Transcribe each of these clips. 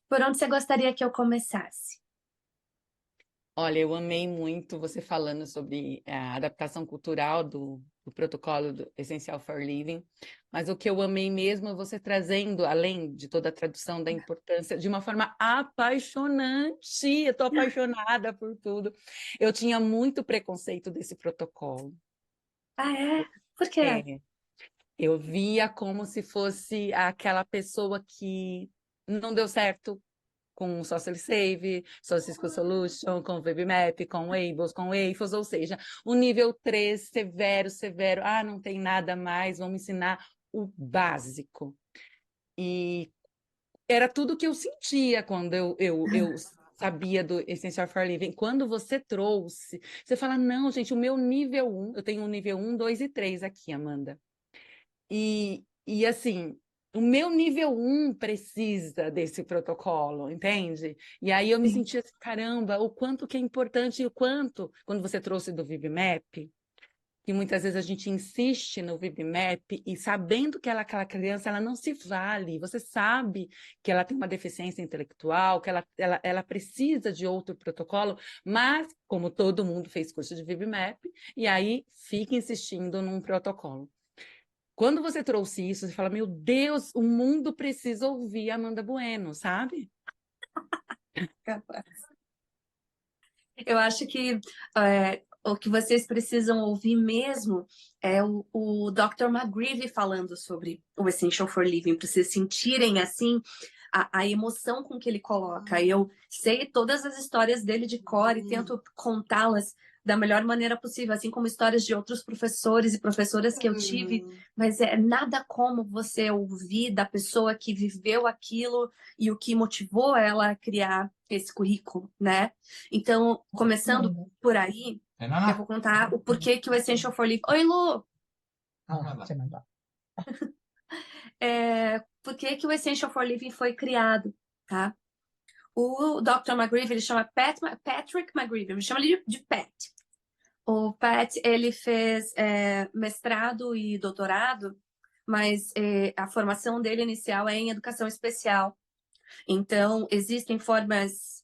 Por onde você gostaria que eu começasse? Olha, eu amei muito você falando sobre a adaptação cultural do protocolo do Essential for Living, mas o que eu amei mesmo é você trazendo, além de toda a tradução da importância, de uma forma apaixonante. Eu estou apaixonada por tudo. Eu tinha muito preconceito desse protocolo. Ah, é? Por quê? É, eu via como se fosse aquela pessoa que não deu certo com o Social Save, Social Cisco Solution, com o VBMap, com o Ables, com o AFOS, ou seja, o nível 3, severo, severo, não tem nada mais, vamos ensinar o básico. E era tudo que eu sentia quando eu sabia do Essential for Living. Quando você trouxe, você fala, não, gente, o meu nível 1, eu tenho um nível 1, 2 e 3 aqui, Amanda. E assim, o meu nível 1 precisa desse protocolo, entende? E aí eu me Sim. sentia assim, caramba, o quanto que é importante e o quanto, quando você trouxe do VibMap, que muitas vezes a gente insiste no VibMap e sabendo que aquela criança ela não se vale, você sabe que ela tem uma deficiência intelectual, que ela precisa de outro protocolo, mas como todo mundo fez curso de VibMap, e aí fica insistindo num protocolo. Quando você trouxe isso, você fala, meu Deus, o mundo precisa ouvir Amanda Bueno, sabe? Capaz. Eu acho que o que vocês precisam ouvir mesmo é o Dr. McGreevy falando sobre o Essential for Living, para vocês sentirem assim a emoção com que ele coloca. Eu sei todas as histórias dele de cor e tento contá-las da melhor maneira possível, assim como histórias de outros professores e professoras que eu tive, mas é nada como você ouvir da pessoa que viveu aquilo e o que motivou ela a criar esse currículo, né? Então, começando por aí, eu vou contar o porquê que o Essential for Living. Oi, Lu! Por que que o Essential for Living foi criado, tá? O Dr. McGreevy, ele chama Patrick McGreevy, me chama ele de Pat. O Pat, ele fez mestrado e doutorado, mas a formação dele inicial é em educação especial. Então, existem formas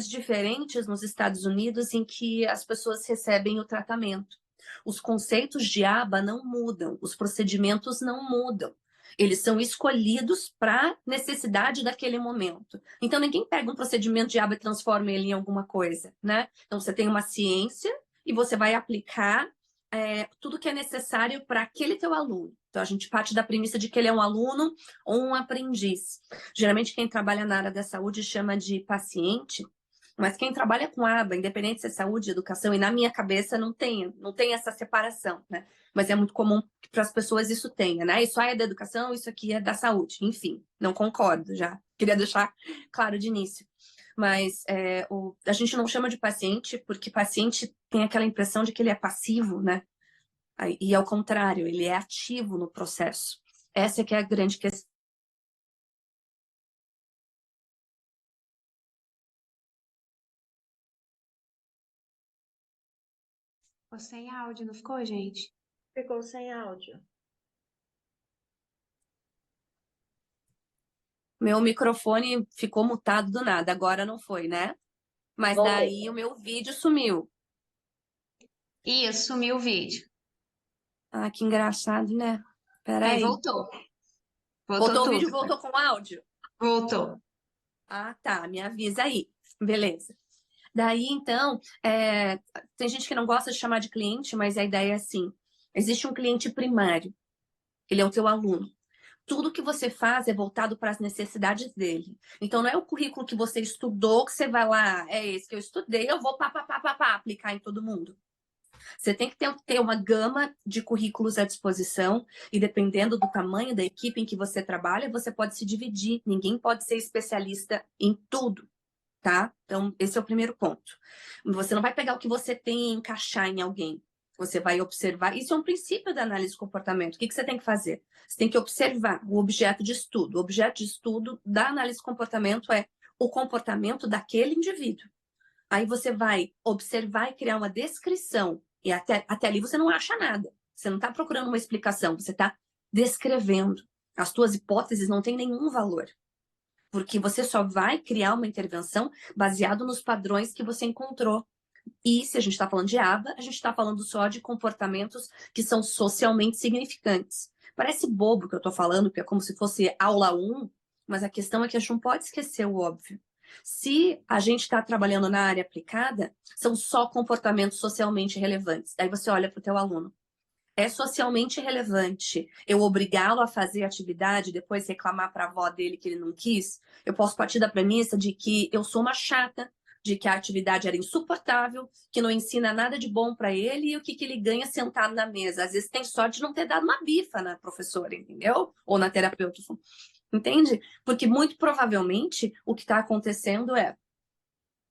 diferentes nos Estados Unidos em que as pessoas recebem o tratamento. Os conceitos de aba não mudam, os procedimentos não mudam. Eles são escolhidos para a necessidade daquele momento. Então, ninguém pega um procedimento de aba e transforma ele em alguma coisa, né? Então, você tem uma ciência e você vai aplicar tudo que é necessário para aquele teu aluno. Então, a gente parte da premissa de que ele é um aluno ou um aprendiz. Geralmente, quem trabalha na área da saúde chama de paciente, mas quem trabalha com aba, independente se é saúde, educação, e na minha cabeça não tem essa separação, né? Mas é muito comum que para as pessoas isso tenha, né? Isso aí é da educação, isso aqui é da saúde. Enfim, não concordo já. Queria deixar claro de início. Mas a gente não chama de paciente porque paciente tem aquela impressão de que ele é passivo, né? E ao contrário, ele é ativo no processo. Essa é que é a grande questão. Ficou sem áudio, não ficou, gente? Ficou sem áudio. Meu microfone ficou mutado do nada, agora não foi, né? Mas Voltou. daí o meu vídeo sumiu. Ih, sumiu o vídeo. Ah, que engraçado, né? Aí Peraí. voltou. Voltou Voltou o vídeo, tudo. voltou com áudio? Voltou. Ah, tá. Me avisa aí. Beleza. Daí, então, tem gente que não gosta de chamar de cliente, mas a ideia é assim: existe um cliente primário, ele é o teu aluno. Tudo que você faz é voltado para as necessidades dele. Então, não é o currículo que você estudou que você vai lá, é esse que eu estudei, eu vou aplicar em todo mundo. Você tem que ter uma gama de currículos à disposição e dependendo do tamanho da equipe em que você trabalha, você pode se dividir. Ninguém pode ser especialista em tudo, tá? Então, esse é o primeiro ponto. Você não vai pegar o que você tem e encaixar em alguém. Você vai observar. Isso é um princípio da análise de comportamento. O que você tem que fazer? Você tem que observar o objeto de estudo. O objeto de estudo da análise de comportamento é o comportamento daquele indivíduo. Aí você vai observar e criar uma descrição. E até ali você não acha nada. Você não está procurando uma explicação, você está descrevendo. As tuas hipóteses não têm nenhum valor. Porque você só vai criar uma intervenção baseado nos padrões que você encontrou. E se a gente está falando de ABA, a gente está falando só de comportamentos que são socialmente significantes. Parece bobo o que eu estou falando, porque é como se fosse aula 1, mas a questão é que a gente não pode esquecer o óbvio. Se a gente está trabalhando na área aplicada, são só comportamentos socialmente relevantes. Daí você olha para o teu aluno. É socialmente relevante eu obrigá-lo a fazer atividade e depois reclamar para a avó dele que ele não quis? Eu posso partir da premissa de que eu sou uma chata, de que a atividade era insuportável, que não ensina nada de bom para ele e o que ele ganha sentado na mesa. Às vezes tem sorte de não ter dado uma bifa na professora, entendeu? Ou na terapeuta. Entende? Porque muito provavelmente o que está acontecendo é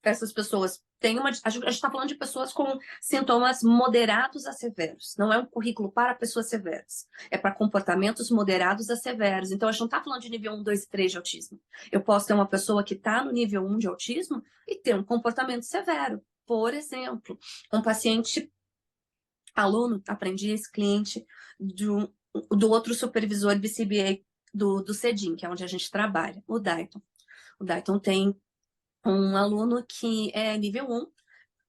essas pessoas têm uma. A gente está falando de pessoas com sintomas moderados a severos. Não é um currículo para pessoas severas. É para comportamentos moderados a severos. Então, a gente não está falando de nível 1, 2 e 3 de autismo. Eu posso ter uma pessoa que está no nível 1 de autismo e ter um comportamento severo. Por exemplo, um paciente, aluno, aprendiz, cliente do outro supervisor BCBA do CEDIM, que é onde a gente trabalha, o Dayton. O Dayton tem um aluno que é nível 1.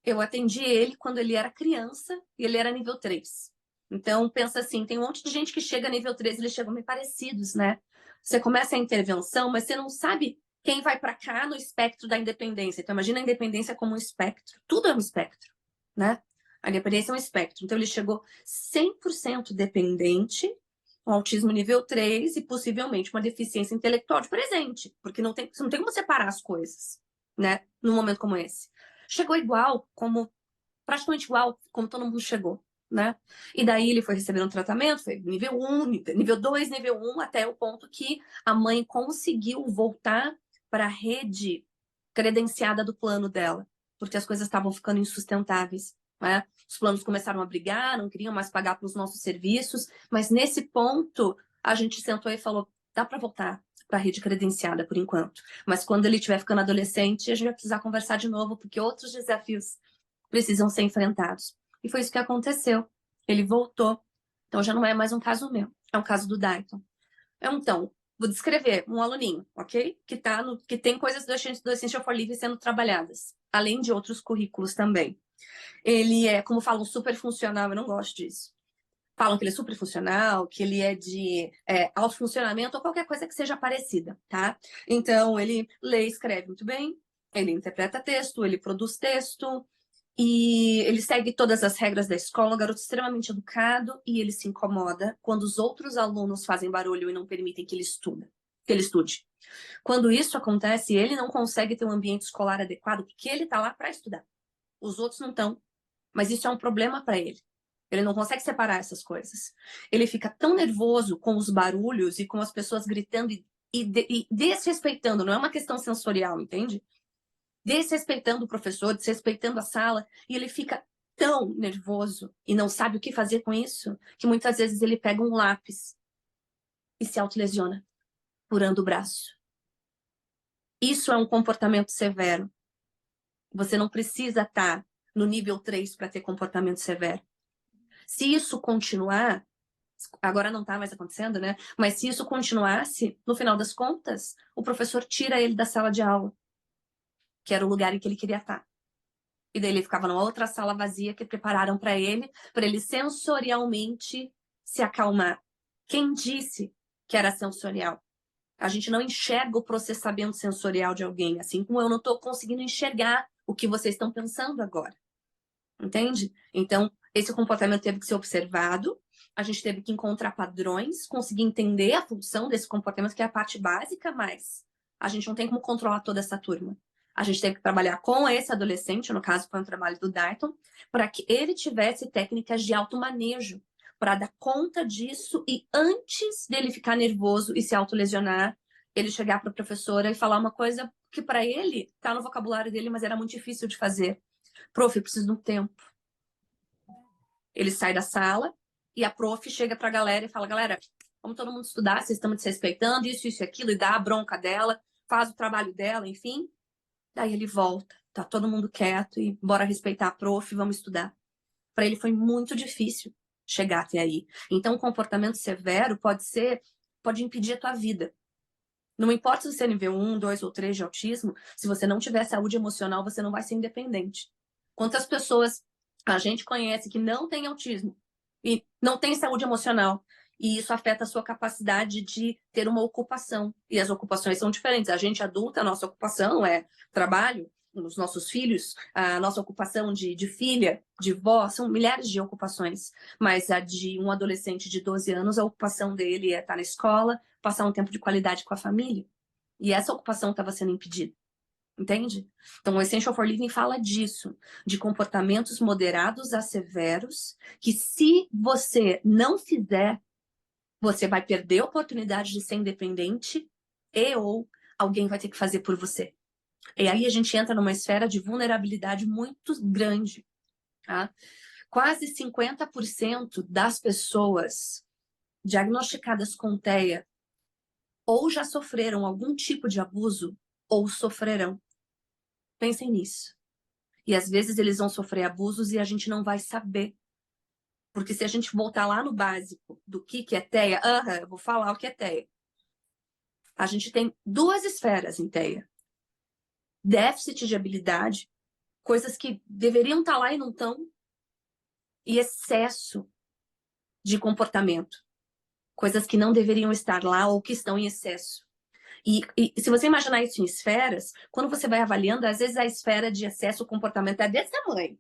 Eu atendi ele quando ele era criança e ele era nível 3. Então, pensa assim, tem um monte de gente que chega a nível 3, eles chegam meio parecidos, né? Você começa a intervenção, mas você não sabe quem vai para cá no espectro da independência. Então, imagina a independência como um espectro. Tudo é um espectro, né? A independência é um espectro. Então, ele chegou 100% dependente, um autismo nível 3 e possivelmente uma deficiência intelectual de presente, porque não tem como separar as coisas, né? Num momento como esse. Chegou praticamente igual como todo mundo chegou, né? E daí ele foi recebendo um tratamento, foi nível 1, nível 2, nível 1, até o ponto que a mãe conseguiu voltar para a rede credenciada do plano dela, porque as coisas estavam ficando insustentáveis, né? Os planos começaram a brigar, não queriam mais pagar pelos nossos serviços, mas nesse ponto a gente sentou e falou, dá para voltar para a rede credenciada por enquanto. Mas quando ele estiver ficando adolescente, a gente vai precisar conversar de novo, porque outros desafios precisam ser enfrentados. E foi isso que aconteceu. Ele voltou. Então já não é mais um caso meu, é um caso do Dayton. Então, vou descrever um aluninho, ok? Que tem coisas do Essential for Living sendo trabalhadas, além de outros currículos também. Ele é, como falam, super funcional, eu não gosto disso. Falam que ele é super funcional, que ele é de alto funcionamento ou qualquer coisa que seja parecida, tá? Então, ele lê e escreve muito bem, ele interpreta texto, ele produz texto, e ele segue todas as regras da escola, um garoto extremamente educado, e ele se incomoda quando os outros alunos fazem barulho e não permitem que ele estude. Quando isso acontece, ele não consegue ter um ambiente escolar adequado, porque ele está lá para estudar. Os outros não estão. Mas isso é um problema para ele. Ele não consegue separar essas coisas. Ele fica tão nervoso com os barulhos e com as pessoas gritando e desrespeitando. Não é uma questão sensorial, entende? Desrespeitando o professor, desrespeitando a sala. E ele fica tão nervoso e não sabe o que fazer com isso, que muitas vezes ele pega um lápis e se autolesiona, furando o braço. Isso é um comportamento severo. Você não precisa estar no nível 3 para ter comportamento severo. Se isso continuar, agora não está mais acontecendo, né? Mas se isso continuasse, no final das contas, o professor tira ele da sala de aula, que era o lugar em que ele queria estar. E daí ele ficava numa outra sala vazia que prepararam para ele sensorialmente se acalmar. Quem disse que era sensorial? A gente não enxerga o processamento sensorial de alguém, assim como eu não estou conseguindo enxergar o que vocês estão pensando agora. Entende? Então, esse comportamento teve que ser observado, a gente teve que encontrar padrões, conseguir entender a função desse comportamento, que é a parte básica, mas a gente não tem como controlar toda essa turma. A gente teve que trabalhar com esse adolescente, no caso foi um trabalho do Dayton, para que ele tivesse técnicas de automanejo, para dar conta disso e antes dele ficar nervoso e se autolesionar, ele chegar para a professora e falar uma coisa que para ele está no vocabulário dele, mas era muito difícil de fazer. Prof, eu preciso de um tempo. Ele sai da sala e a prof chega para a galera e fala, galera, vamos todo mundo estudar, vocês estão me desrespeitando, isso e aquilo, e dá a bronca dela, faz o trabalho dela, enfim. Daí ele volta, tá todo mundo quieto e bora respeitar a prof, vamos estudar. Para ele foi muito difícil chegar até aí. Então, o comportamento severo pode impedir a tua vida. Não importa se você é nível 1, 2 ou 3 de autismo, se você não tiver saúde emocional, você não vai ser independente. Quantas pessoas a gente conhece que não tem autismo e não tem saúde emocional, e isso afeta a sua capacidade de ter uma ocupação. E as ocupações são diferentes. A gente adulta, a nossa ocupação é trabalho, os nossos filhos, a nossa ocupação de filha, de vó, são milhares de ocupações. Mas a de um adolescente de 12 anos, a ocupação dele é estar na escola, passar um tempo de qualidade com a família. E essa ocupação estava sendo impedida. Entende? Então, o Essential for Living fala disso, de comportamentos moderados a severos, que se você não fizer, você vai perder a oportunidade de ser independente e ou alguém vai ter que fazer por você. E aí a gente entra numa esfera de vulnerabilidade muito grande. Tá? Quase 50% das pessoas diagnosticadas com TEA ou já sofreram algum tipo de abuso ou sofrerão. Pensem nisso. E às vezes eles vão sofrer abusos e a gente não vai saber. Porque se a gente voltar lá no básico do que é TEA, eu vou falar o que é TEA. A gente tem 2 esferas em TEA. Déficit de habilidade, coisas que deveriam estar lá e não estão, e excesso de comportamento, coisas que não deveriam estar lá ou que estão em excesso. E se você imaginar isso em esferas, quando você vai avaliando, às vezes a esfera de excesso, o comportamento é desse tamanho.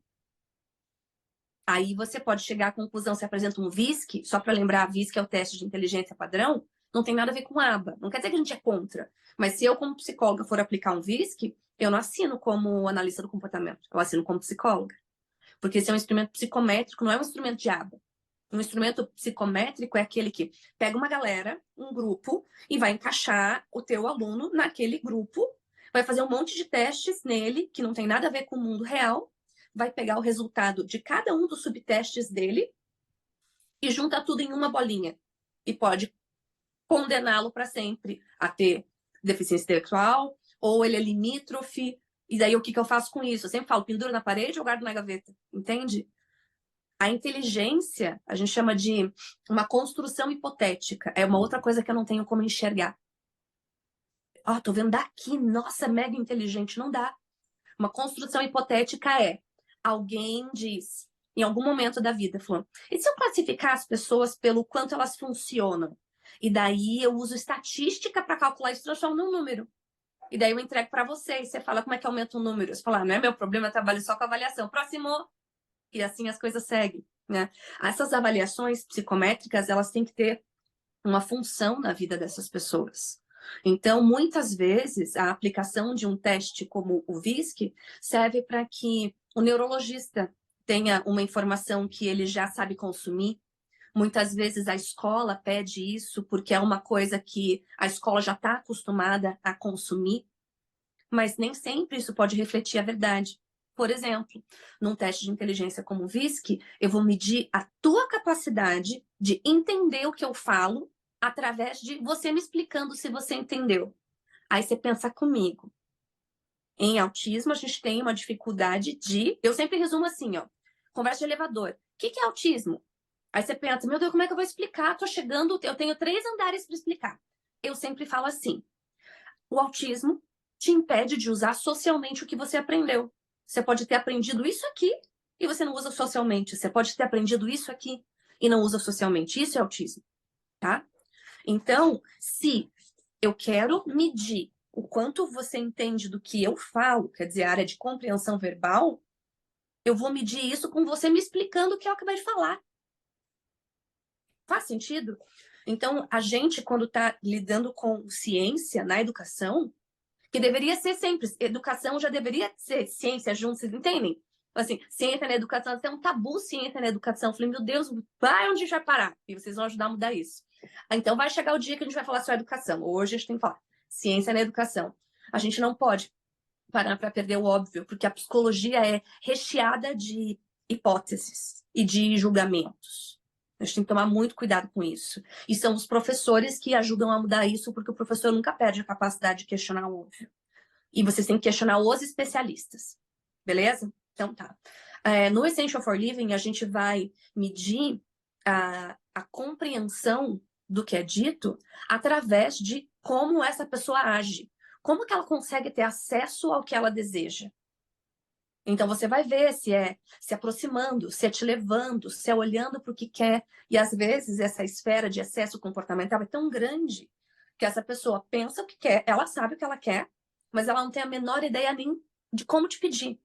Aí você pode chegar à conclusão, se apresenta um VISC, só para lembrar, a VISC é o teste de inteligência padrão, não tem nada a ver com ABA. Não quer dizer que a gente é contra. Mas se eu, como psicóloga, for aplicar um VISC, eu não assino como analista do comportamento. Eu assino como psicóloga. Porque esse é um instrumento psicométrico, não é um instrumento de ABA. Um instrumento psicométrico é aquele que pega uma galera, um grupo, e vai encaixar o teu aluno naquele grupo, vai fazer um monte de testes nele, que não tem nada a ver com o mundo real, vai pegar o resultado de cada um dos subtestes dele e junta tudo em uma bolinha. E pode condená-lo para sempre a ter deficiência intelectual, ou ele é limítrofe. E daí o que eu faço com isso? Eu sempre falo, pendura na parede ou guardo na gaveta? Entende? A inteligência, a gente chama de uma construção hipotética. É uma outra coisa que eu não tenho como enxergar. Tô vendo daqui, nossa, mega inteligente. Não dá. Uma construção hipotética é alguém diz, em algum momento da vida, falou, e se eu classificar as pessoas pelo quanto elas funcionam? E daí eu uso estatística para calcular isso, transformo num número. E daí eu entrego para você, e você fala como é que aumenta o número. Você fala, não é meu problema, eu trabalho só com avaliação. Próximo! E assim as coisas seguem, né? Essas avaliações psicométricas, elas têm que ter uma função na vida dessas pessoas. Então, muitas vezes, a aplicação de um teste como o VISC serve para que o neurologista tenha uma informação que ele já sabe consumir. Muitas vezes a escola pede isso porque é uma coisa que a escola já está acostumada a consumir, mas nem sempre isso pode refletir a verdade. Por exemplo, num teste de inteligência como o VISC, eu vou medir a tua capacidade de entender o que eu falo através de você me explicando se você entendeu. Aí você pensa comigo. Em autismo, a gente tem uma dificuldade de... Eu sempre resumo assim, ó. Conversa de elevador. O que é autismo? Aí você pensa, meu Deus, como é que eu vou explicar? Tô chegando, eu tenho 3 andares para explicar. Eu sempre falo assim. O autismo te impede de usar socialmente o que você aprendeu. Você pode ter aprendido isso aqui e você não usa socialmente. Você pode ter aprendido isso aqui e não usa socialmente. Isso é autismo, tá? Então, se eu quero medir o quanto você entende do que eu falo, quer dizer, a área de compreensão verbal, eu vou medir isso com você me explicando o que eu acabei de falar. Faz sentido? Então, a gente, quando está lidando com ciência na educação, que deveria ser sempre, educação já deveria ser ciência junto, vocês entendem? Assim, ciência na educação, tem um tabu ciência na educação. Eu falei, meu Deus, vai onde a gente vai parar? E vocês vão ajudar a mudar isso. Então vai chegar o dia que a gente vai falar sobre educação. Hoje a gente tem que falar ciência na educação. A gente não pode parar para perder o óbvio, porque a psicologia é recheada de hipóteses e de julgamentos. A gente tem que tomar muito cuidado com isso. E são os professores que ajudam a mudar isso, porque o professor nunca perde a capacidade de questionar o óbvio. E vocês têm que questionar os especialistas. Beleza? Então tá. No Essential for Living, a gente vai medir a compreensão do que é dito através de como essa pessoa age, como que ela consegue ter acesso ao que ela deseja. Então você vai ver se é se aproximando, se é te levando, se é olhando para o que quer. E às vezes essa esfera de excesso comportamental é tão grande que essa pessoa pensa o que quer, ela sabe o que ela quer, mas ela não tem a menor ideia nem de como te pedir.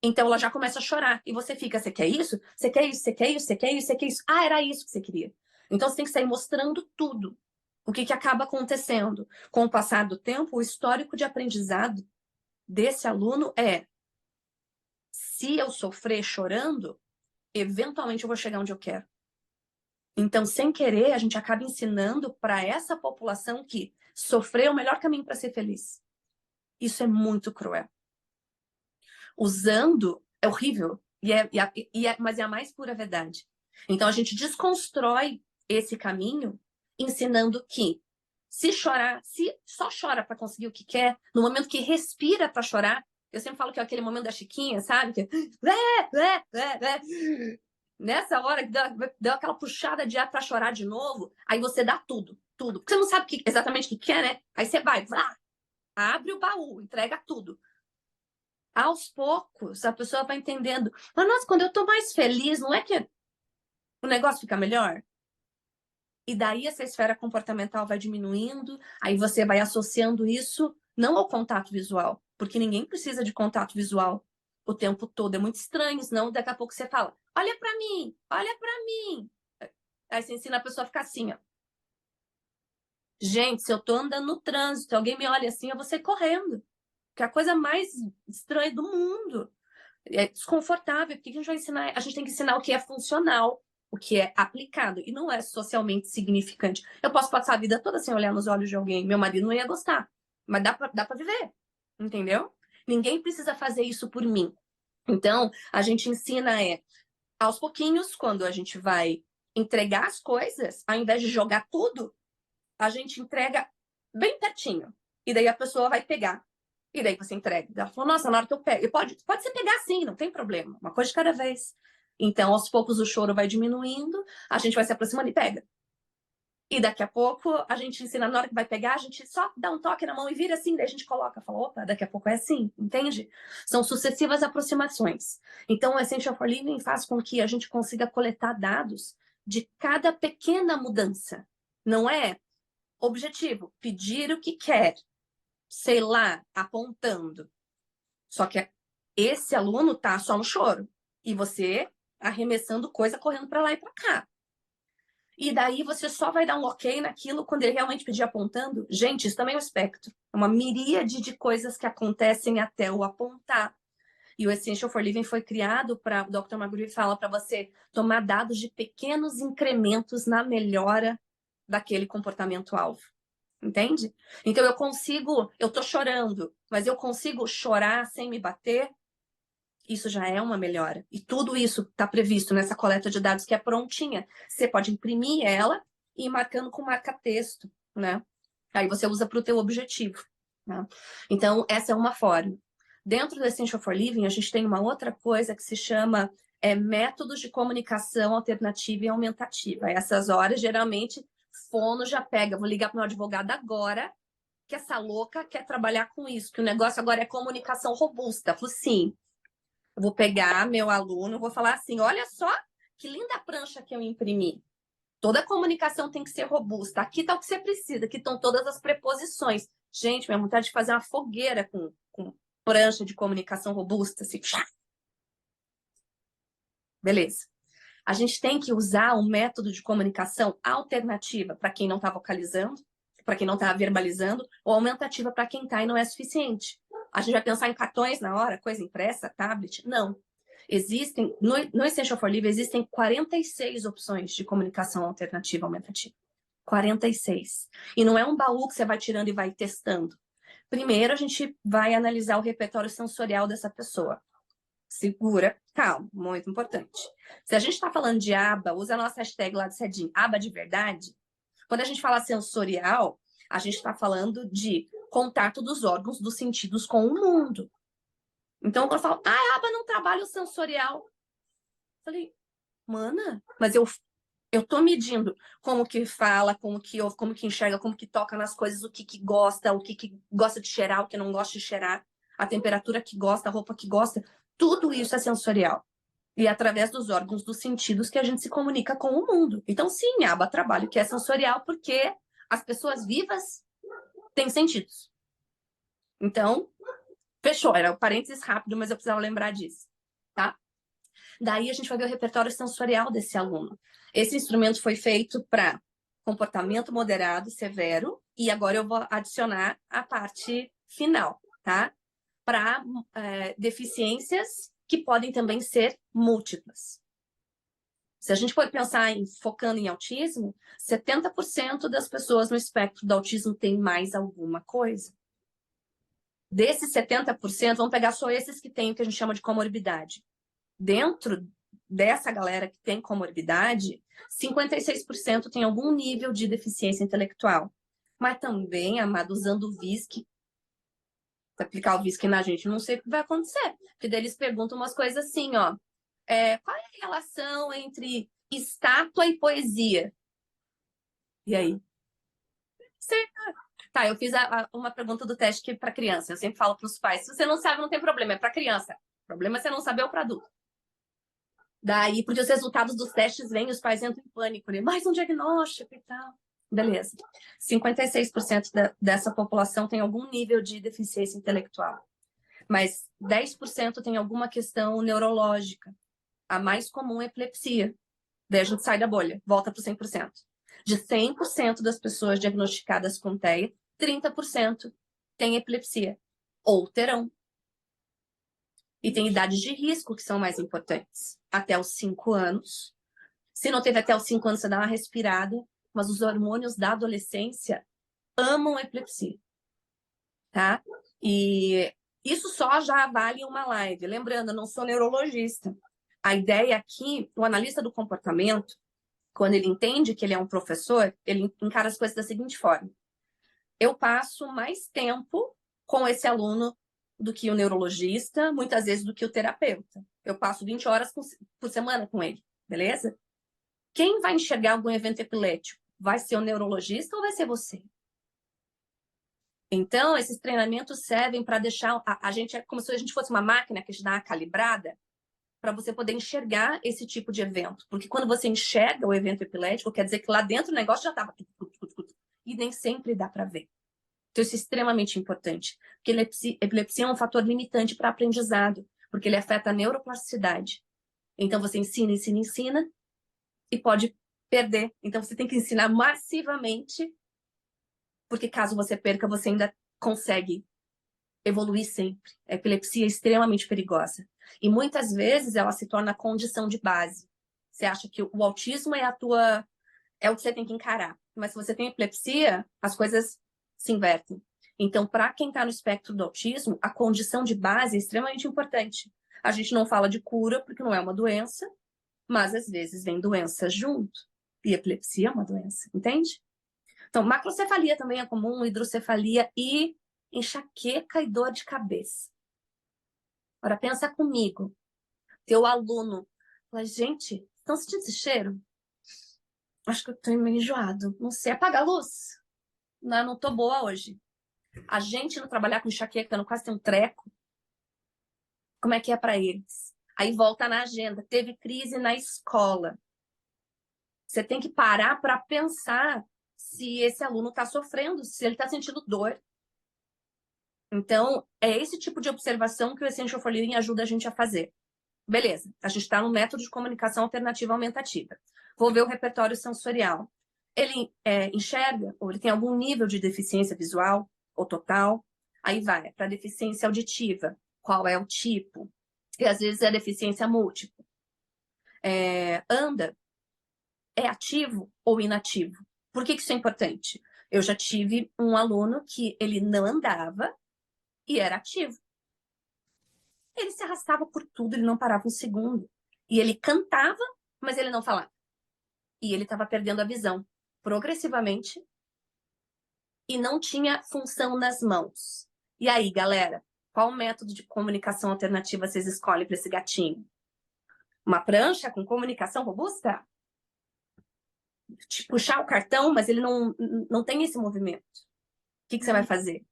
Então ela já começa a chorar. E você fica, você quer isso? Você quer isso? Você quer isso? Você quer isso? Você quer isso? Ah, era isso que você queria. Então você tem que sair mostrando tudo. O que acaba acontecendo? Com o passar do tempo, o histórico de aprendizado desse aluno é: se eu sofrer chorando, eventualmente eu vou chegar onde eu quero. Então, sem querer, a gente acaba ensinando para essa população que sofrer é o melhor caminho para ser feliz. Isso é muito cruel. Usando é horrível, mas é a mais pura verdade. Então, a gente desconstrói esse caminho ensinando que se chorar, se só chora para conseguir o que quer, no momento que respira para chorar, eu sempre falo que é aquele momento da Chiquinha, sabe? Que... Nessa hora que deu aquela puxada de ar para chorar de novo, aí você dá tudo, tudo. Porque você não sabe exatamente o que quer, né? Aí você vai, abre o baú, entrega tudo. Aos poucos, a pessoa vai entendendo. Mas, nossa, quando eu tô mais feliz, não é que o negócio fica melhor? E daí essa esfera comportamental vai diminuindo, aí você vai associando isso não ao contato visual, porque ninguém precisa de contato visual o tempo todo. É muito estranho, senão daqui a pouco você fala, olha pra mim, olha pra mim. Aí você ensina a pessoa a ficar assim, ó. Gente, se eu tô andando no trânsito, alguém me olha assim, eu vou sair correndo. Que é a coisa mais estranha do mundo. É desconfortável. Por que a gente vai ensinar? A gente tem que ensinar o que é funcional, o que é aplicado, e não é socialmente significante. Eu posso passar a vida toda sem olhar nos olhos de alguém, meu marido não ia gostar, mas dá pra viver, entendeu? Ninguém precisa fazer isso por mim. Então, a gente ensina aos pouquinhos, quando a gente vai entregar as coisas, ao invés de jogar tudo, a gente entrega bem pertinho. E daí a pessoa vai pegar. E daí você entrega. Ela falou, nossa, na hora que eu pego. Pode ser pegar sim, não tem problema. Uma coisa de cada vez. Então, aos poucos, o choro vai diminuindo, a gente vai se aproximando e pega. E daqui a pouco, a gente ensina, na hora que vai pegar, a gente só dá um toque na mão e vira assim, daí a gente coloca, fala, opa, daqui a pouco é assim, entende? São sucessivas aproximações. Então, o Essential for Living faz com que a gente consiga coletar dados de cada pequena mudança. Não é objetivo, pedir o que quer, sei lá, apontando. Só que esse aluno tá só no choro. E você arremessando coisa, correndo para lá e para cá. E daí você só vai dar um ok naquilo quando ele realmente pedir apontando. Gente, isso também é um espectro. É uma miríade de coisas que acontecem até o apontar. E o Essential for Living foi criado para, o Dr. McGreevy fala para você tomar dados de pequenos incrementos na melhora daquele comportamento-alvo. Entende? Então eu tô chorando, mas eu consigo chorar sem me bater. Isso já é uma melhora. E tudo isso está previsto nessa coleta de dados que é prontinha. Você pode imprimir ela e ir marcando com marca-texto, né? Aí você usa para o teu objetivo. Né? Então, essa é uma forma. Dentro do Essential for Living, a gente tem uma outra coisa que se chama métodos de comunicação alternativa e aumentativa. Essas horas, geralmente, fono já pega. Vou ligar para o meu advogado agora, que essa louca quer trabalhar com isso, que o negócio agora é comunicação robusta. Eu falo, sim, eu vou pegar meu aluno, vou falar assim, olha só que linda prancha que eu imprimi. Toda comunicação tem que ser robusta. Aqui está o que você precisa, aqui estão todas as preposições. Gente, minha vontade de fazer uma fogueira com prancha de comunicação robusta, assim. Beleza. A gente tem que usar um método de comunicação alternativa para quem não está vocalizando, para quem não está verbalizando, ou aumentativa para quem está e não é suficiente. A gente vai pensar em cartões na hora, coisa impressa, tablet? Não. Existem, no Essential for Living, existem 46 opções de comunicação alternativa aumentativa. 46. E não é um baú que você vai tirando e vai testando. Primeiro, a gente vai analisar o repertório sensorial dessa pessoa. Segura, calma, muito importante. Se a gente está falando de aba, usa a nossa hashtag lá do Cedinho, aba de verdade. Quando a gente fala sensorial, a gente está falando de contato dos órgãos dos sentidos com o mundo. Então, quando eu falo, a aba não trabalha o sensorial. Eu falei, mana, mas eu Eu tô medindo como que fala, como que ouve, como que enxerga, como que toca nas coisas, o que que gosta, o que gosta de cheirar, o que não gosta de cheirar, a temperatura que gosta, a roupa que gosta. Tudo isso é sensorial. E é através dos órgãos dos sentidos que a gente se comunica com o mundo. Então, sim, aba trabalho que é sensorial porque as pessoas vivas têm sentidos. Então, fechou. Era um parênteses rápido, mas eu precisava lembrar disso, tá? Daí a gente vai ver o repertório sensorial desse aluno. Esse instrumento foi feito para comportamento moderado, severo, e agora eu vou adicionar a parte final, tá? Para deficiências que podem também ser múltiplas. Se a gente for pensar focando em autismo, 70% das pessoas no espectro do autismo têm mais alguma coisa. Desses 70%, vamos pegar só esses que têm o que a gente chama de comorbidade. Dentro dessa galera que tem comorbidade, 56% tem algum nível de deficiência intelectual. Mas também, amado, usando o VISC, se aplicar o VISC na gente, não sei o que vai acontecer. Porque daí eles perguntam umas coisas assim, ó. Qual é a relação entre estátua e poesia? E aí? Sei. Tá, eu fiz uma pergunta do teste para criança. Eu sempre falo para os pais, se você não sabe, não tem problema, é para criança. O problema é você não saber ou para adulto. Daí, porque os resultados dos testes vêm, os pais entram em pânico, né? Mais um diagnóstico e tal. Beleza. 56% dessa população tem algum nível de deficiência intelectual. Mas 10% tem alguma questão neurológica. A mais comum é epilepsia. Daí a gente sai da bolha, volta para 100%. De 100% das pessoas diagnosticadas com TEA, 30% têm epilepsia. Ou terão. E tem idades de risco que são mais importantes. Até os 5 anos. Se não teve até os 5 anos, você dá uma respirada. Mas os hormônios da adolescência amam epilepsia. Tá? E isso só já vale uma live. Lembrando, eu não sou neurologista. A ideia aqui, o analista do comportamento, quando ele entende que ele é um professor, ele encara as coisas da seguinte forma. Eu passo mais tempo com esse aluno do que o neurologista, muitas vezes do que o terapeuta. Eu passo 20 horas por semana com ele, beleza? Quem vai enxergar algum evento epilético? Vai ser o neurologista ou vai ser você? Então, esses treinamentos servem para deixar a gente, é como se a gente fosse uma máquina que a gente dá uma calibrada para você poder enxergar esse tipo de evento. Porque quando você enxerga o evento epilético, quer dizer que lá dentro o negócio já estava... E nem sempre dá para ver. Então, isso é extremamente importante. Porque epilepsia é um fator limitante para aprendizado, porque ele afeta a neuroplasticidade. Então, você ensina, e pode perder. Então, você tem que ensinar massivamente, porque caso você perca, você ainda consegue evoluir sempre. A epilepsia é extremamente perigosa. E muitas vezes ela se torna a condição de base. Você acha que o autismo é o que você tem que encarar. Mas se você tem epilepsia, as coisas se invertem. Então, para quem está no espectro do autismo, a condição de base é extremamente importante. A gente não fala de cura, porque não é uma doença, mas às vezes vem doença junto. E epilepsia é uma doença, entende? Então, macrocefalia também é comum, hidrocefalia e enxaqueca e dor de cabeça. Agora, pensa comigo. Teu aluno fala, gente, estão sentindo esse cheiro? Acho que eu tô meio enjoado. Não sei, apaga a luz. Não tô boa hoje. A gente não trabalhar com enxaqueca, não quase tem um treco. Como é que é para eles? Aí volta na agenda. Teve crise na escola. Você tem que parar para pensar se esse aluno está sofrendo, se ele está sentindo dor. Então, é esse tipo de observação que o Essential for Living ajuda a gente a fazer. Beleza, a gente está no método de comunicação alternativa aumentativa. Vou ver o repertório sensorial. Ele enxerga, ou ele tem algum nível de deficiência visual ou total. Aí vai para deficiência auditiva. Qual é o tipo? E às vezes é deficiência múltipla. Anda, é ativo ou inativo? Por que isso é importante? Eu já tive um aluno que ele não andava e era ativo. Ele se arrastava por tudo, ele não parava um segundo. E ele cantava, mas ele não falava. E ele estava perdendo a visão progressivamente e não tinha função nas mãos. E aí, galera, qual método de comunicação alternativa vocês escolhem para esse gatinho? Uma prancha com comunicação robusta? te puxar o cartão, mas ele não tem esse movimento. O que você vai fazer?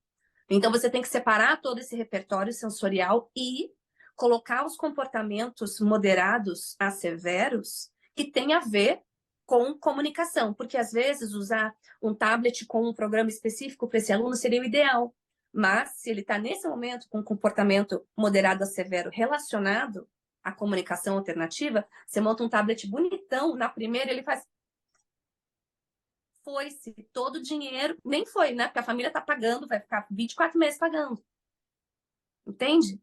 Então, você tem que separar todo esse repertório sensorial e colocar os comportamentos moderados a severos que tem a ver com comunicação, porque às vezes usar um tablet com um programa específico para esse aluno seria o ideal, mas se ele está nesse momento com um comportamento moderado a severo relacionado à comunicação alternativa, você monta um tablet bonitão, na primeira ele faz foi-se todo o dinheiro, nem foi, né? Porque a família está pagando, vai ficar 24 meses pagando. Entende?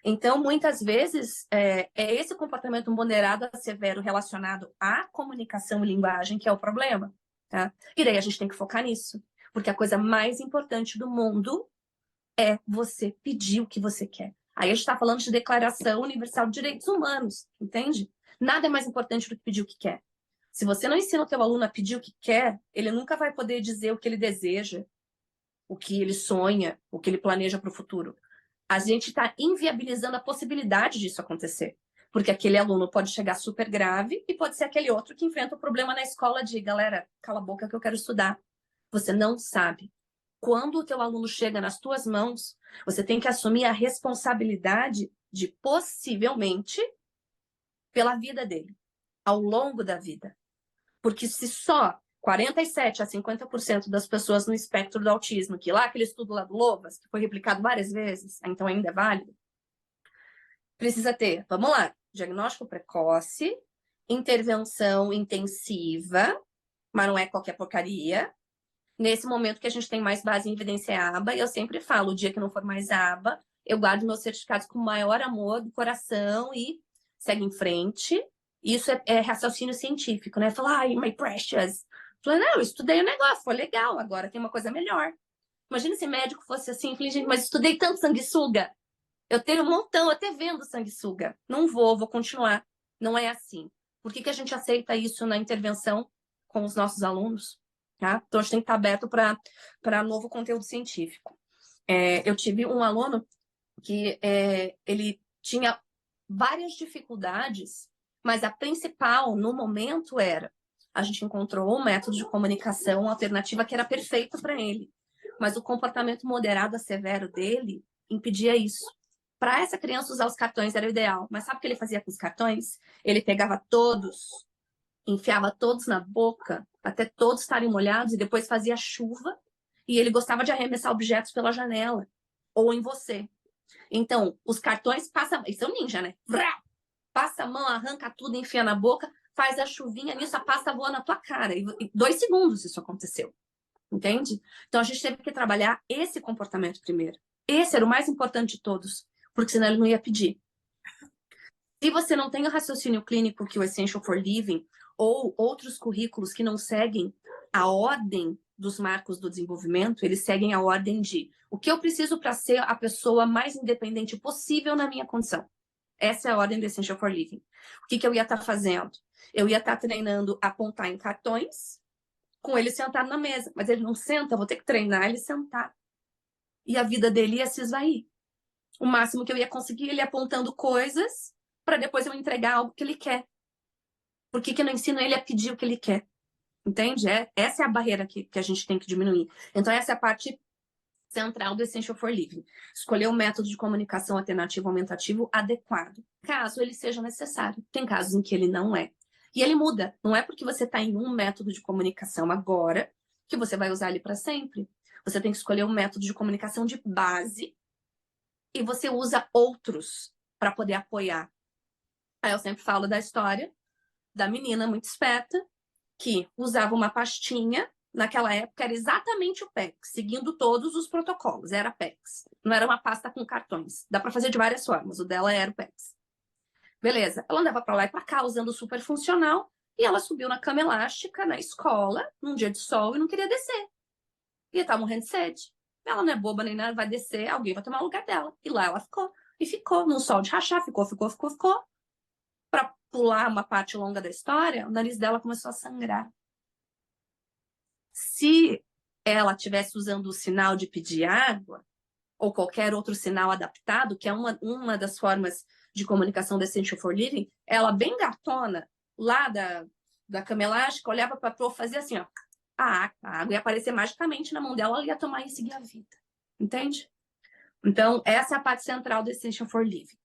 Então, muitas vezes, é esse comportamento moderado a severo relacionado à comunicação e linguagem que é o problema, tá? E daí a gente tem que focar nisso, porque a coisa mais importante do mundo é você pedir o que você quer. Aí a gente está falando de Declaração Universal de Direitos Humanos, entende? Nada é mais importante do que pedir o que quer. Se você não ensina o teu aluno a pedir o que quer, ele nunca vai poder dizer o que ele deseja, o que ele sonha, o que ele planeja para o futuro. A gente está inviabilizando a possibilidade disso acontecer. Porque aquele aluno pode chegar super grave e pode ser aquele outro que enfrenta o problema na escola de, galera, cala a boca que eu quero estudar. Você não sabe. Quando o teu aluno chega nas tuas mãos, você tem que assumir a responsabilidade de, possivelmente, pela vida dele, ao longo da vida. Porque se só 47 a 50% das pessoas no espectro do autismo, que lá aquele estudo lá do Lovas, que foi replicado várias vezes, então ainda é válido, precisa ter, vamos lá, diagnóstico precoce, intervenção intensiva, mas não é qualquer porcaria. Nesse momento que a gente tem mais base em evidência é a aba, eu sempre falo, o dia que não for mais a aba, eu guardo meus certificados com o maior amor do coração e segue em frente. Isso é raciocínio científico, né? Falar, ai, my precious. Falei, não, eu estudei o negócio, foi legal, agora tem uma coisa melhor. Imagina se médico fosse assim, falei, gente, mas estudei tanto sanguessuga. Eu tenho um montão, até vendo sanguessuga. Não vou continuar. Não é assim. Por que a gente aceita isso na intervenção com os nossos alunos? Tá? Então, a gente tem que estar aberto para novo conteúdo científico. Eu tive um aluno que ele tinha várias dificuldades, mas a principal, no momento, era a gente encontrou um método de comunicação alternativa que era perfeito para ele, mas o comportamento moderado a severo dele impedia isso. Para essa criança, usar os cartões era o ideal, mas sabe o que ele fazia com os cartões? Ele pegava todos, enfiava todos na boca, até todos estarem molhados, e depois fazia chuva, e ele gostava de arremessar objetos pela janela, ou em você. Então, os cartões passam... Isso é um ninja, né? Passa a mão, arranca tudo, enfia na boca, faz a chuvinha, nisso a pasta voa na tua cara. E 2 segundos isso aconteceu. Entende? Então, a gente teve que trabalhar esse comportamento primeiro. Esse era o mais importante de todos, porque senão ele não ia pedir. Se você não tem o raciocínio clínico que o Essential for Living ou outros currículos que não seguem a ordem dos marcos do desenvolvimento, eles seguem a ordem de o que eu preciso para ser a pessoa mais independente possível na minha condição. Essa é a ordem do Essential for Living. O que eu ia estar fazendo? Eu ia estar treinando a apontar em cartões com ele sentado na mesa. Mas ele não senta, eu vou ter que treinar ele sentar. E a vida dele ia se esvair. O máximo que eu ia conseguir ele apontando coisas para depois eu entregar algo que ele quer. Por que eu não ensino ele a pedir o que ele quer? Entende? Essa é a barreira que a gente tem que diminuir. Então, essa é a parte central do Essential for Living. Escolher o método de comunicação alternativo aumentativo adequado, caso ele seja necessário. Tem casos em que ele não é. E ele muda. Não é porque você está em um método de comunicação agora que você vai usar ele para sempre. Você tem que escolher um método de comunicação de base e você usa outros para poder apoiar. Aí eu sempre falo da história da menina muito esperta que usava uma pastinha. Naquela época era exatamente o PEX, seguindo todos os protocolos, era PEX. Não era uma pasta com cartões. Dá para fazer de várias formas, o dela era o PEX. Beleza, ela andava para lá e para cá usando o super funcional e ela subiu na cama elástica na escola, num dia de sol, e não queria descer. E estava morrendo de sede. Ela não é boba nem nada, vai descer, alguém vai tomar o lugar dela. E lá ela ficou. E ficou, num sol de rachar, ficou. Para pular uma parte longa da história, o nariz dela começou a sangrar. Se ela estivesse usando o sinal de pedir água, ou qualquer outro sinal adaptado, que é uma das formas de comunicação do Essential for Living, ela bem gatona, lá da cama elástica, olhava para a prof, fazia assim, ó, a água ia aparecer magicamente na mão dela, ela ia tomar e seguir a vida. Entende? Então, essa é a parte central do Essential for Living.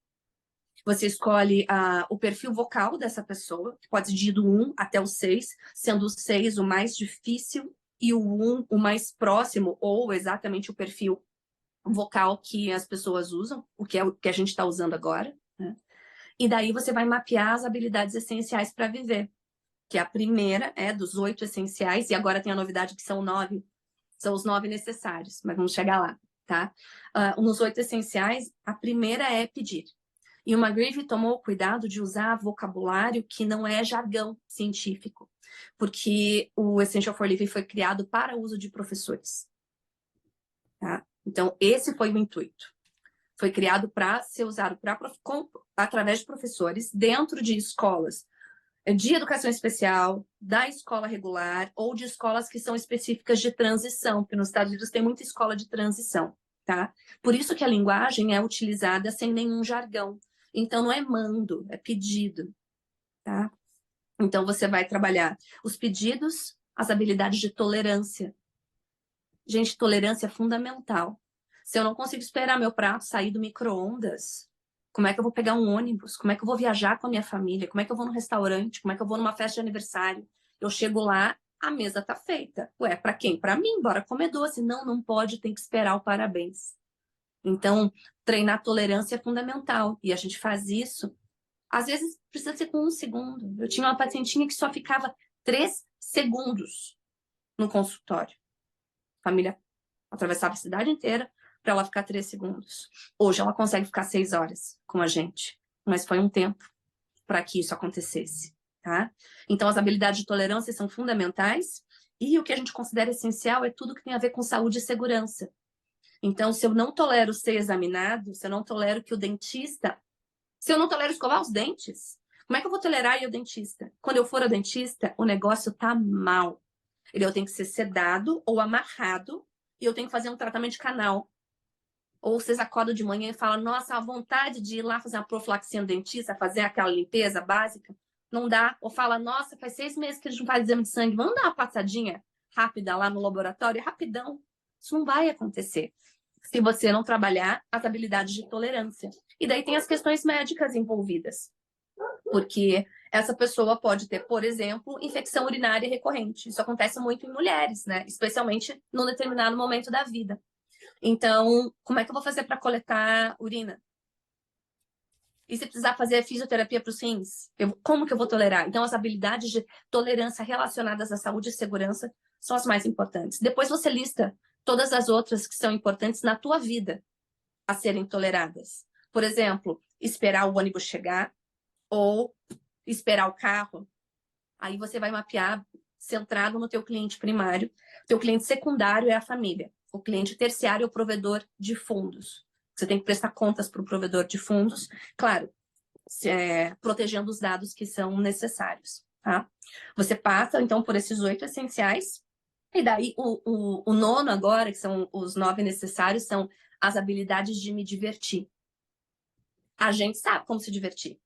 Você escolhe o perfil vocal dessa pessoa, que pode ir do 1 até o 6, sendo o 6 o mais difícil e o 1 o mais próximo, ou exatamente o perfil vocal que as pessoas usam, o que é o que a gente está usando agora, né? E daí você vai mapear as habilidades essenciais para viver, que a primeira é dos 8 essenciais, e agora tem a novidade que são 9, são os 9 necessários, mas vamos chegar lá, tá? Nos 8 essenciais, a primeira é pedir. E o McGreevy tomou cuidado de usar vocabulário que não é jargão científico, porque o Essential for Living foi criado para uso de professores, tá? Então, esse foi o intuito. Foi criado para ser usado através de professores dentro de escolas de educação especial, da escola regular ou de escolas que são específicas de transição, porque nos Estados Unidos tem muita escola de transição, tá? Por isso que a linguagem é utilizada sem nenhum jargão. Então, não é mando, é pedido, tá? Então, você vai trabalhar os pedidos, as habilidades de tolerância. Gente, tolerância é fundamental. Se eu não consigo esperar meu prato sair do micro-ondas, como é que eu vou pegar um ônibus? Como é que eu vou viajar com a minha família? Como é que eu vou no restaurante? Como é que eu vou numa festa de aniversário? Eu chego lá, a mesa tá feita. Ué, para quem? Para mim, bora comer doce. Não, não pode, tem que esperar o parabéns. Então, treinar tolerância é fundamental. E a gente faz isso. Às vezes, precisa ser com 1 segundo. Eu tinha uma pacientinha que só ficava 3 segundos no consultório. A família atravessava a cidade inteira para ela ficar 3 segundos. Hoje ela consegue ficar 6 horas com a gente, mas foi um tempo para que isso acontecesse, tá? Então as habilidades de tolerância são fundamentais e o que a gente considera essencial é tudo que tem a ver com saúde e segurança. Então, se eu não tolero ser examinado, se eu não tolero que o dentista... Se eu não tolero escovar os dentes, como é que eu vou tolerar ir ao dentista? Quando eu for ao dentista, o negócio tá mal. Eu tenho que ser sedado ou amarrado e eu tenho que fazer um tratamento de canal. Ou vocês acordam de manhã e falam, nossa, a vontade de ir lá fazer uma profilaxia no dentista, fazer aquela limpeza básica, não dá. Ou fala, nossa, faz 6 meses que a gente não faz exame de sangue, vamos dar uma passadinha rápida lá no laboratório? Rapidão. Isso não vai acontecer se você não trabalhar as habilidades de tolerância. E daí tem as questões médicas envolvidas. Porque essa pessoa pode ter, por exemplo, infecção urinária recorrente. Isso acontece muito em mulheres, né? Especialmente num determinado momento da vida. Então, como é que eu vou fazer para coletar urina? E se precisar fazer fisioterapia para os rins? Como que eu vou tolerar? Então, as habilidades de tolerância relacionadas à saúde e segurança são as mais importantes. Depois você lista todas as outras que são importantes na tua vida a serem toleradas. Por exemplo, esperar o ônibus chegar ou esperar o carro. Aí você vai mapear centrado no teu cliente primário. Teu cliente secundário é a família. O cliente terciário é o provedor de fundos. Você tem que prestar contas para o provedor de fundos, claro, protegendo os dados que são necessários, tá? Você passa, então, por esses 8 essenciais, e daí o nono agora, que são os 9 necessários, são as habilidades de me divertir. A gente sabe como se divertir.